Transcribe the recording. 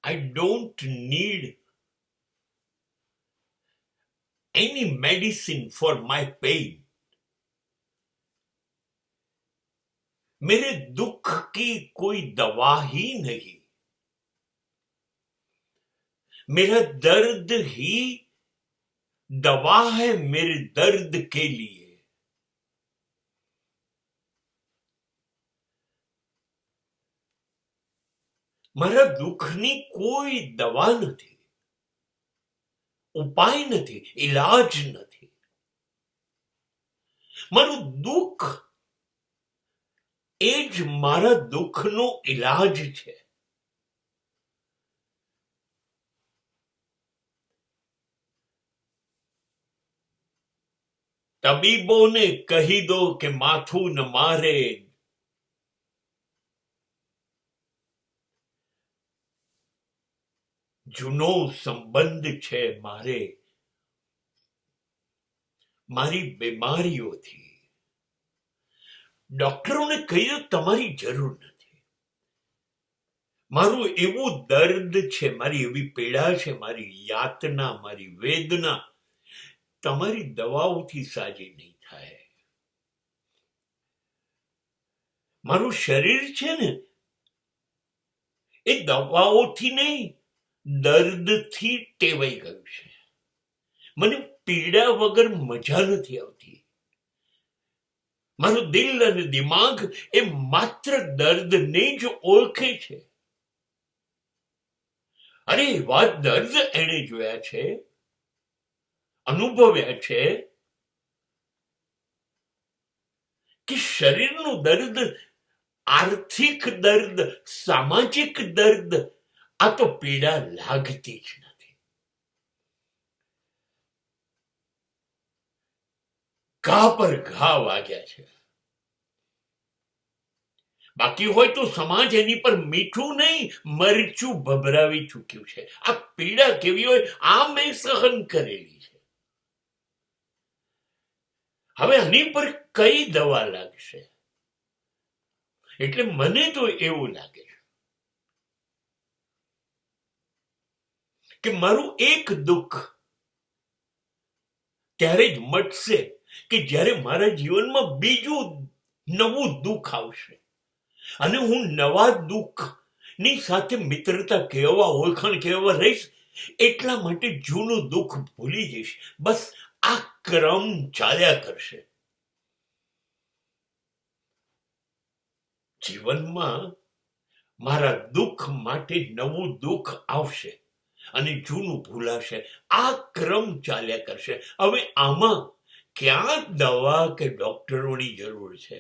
I don't need any medicine for my pain. मेरे दुख की कोई दवा ही नहीं, मेरा दर्द ही दवा है मेरे दर्द के लिए. મારા દુઃખની કોઈ દવા નથી, ઉપાય નથી, ઇલાજ નથી. મારું દુઃખ એ જ મારા દુઃખનો ઇલાજ છે. તબીબોને કહી દો કે માથું ન મારે, જૂનો સંબંધ છે મારે મારી બીમારીઓથી. ડોક્ટરોને કહી દો તમારી જરૂર નથી. મારું એવું દર્દ છે, મારી એવી પીડા છે, મારી યાતના, મારી વેદના તમારી દવાઓથી સાજી નહીં થાય. મારું શરીર છે ને એ દવાઓથી નહીં, દર્દથી ટેવાઈ ગયું છે. મને પીડા વગર મજા નથી આવતી. મારું દિલ અને દિમાગ એ માત્ર દર્દને જ ઓળખે છે. અરે એવા દર્દ એણે જોયા છે, અનુભવ્યા છે કે શરીરનું દર્દ, આર્થિક દર્દ, સામાજિક દર્દ, આ તો પીડા લાગતી જ નથી. ઘા પર ઘા વાગ્યા છે. બાકી હોય તો સમાજ એની પર મીઠું નહીં મરચું ભભરાવી ચૂક્યું છે. આ પીડા કેવી હોય આ મેં સહન કરેલી છે. હવે આની પર કઈ દવા લાગશે? એટલે મને તો એવું લાગે કે મારું એક દુઃખ ત્યારે જ મટશે કે જ્યારે મારા જીવનમાં બીજું નવું દુઃખ આવશે અને હું નવા દુઃખની સાથે મિત્રતા કેળવવા, ઓળખાણ કેળવવા રહીશ. એટલા માટે જૂનું દુઃખ ભૂલી જઈશ. બસ આ ક્રમ ચાલ્યા કરશે. જીવનમાં મારા દુઃખ માટે નવું દુઃખ આવશે અને જૂનું ભૂલાશે. આ ક્રમ ચાલ્યા કરશે. હવે આમાં ક્યાં દવા કે ડોક્ટરોની જરૂર છે?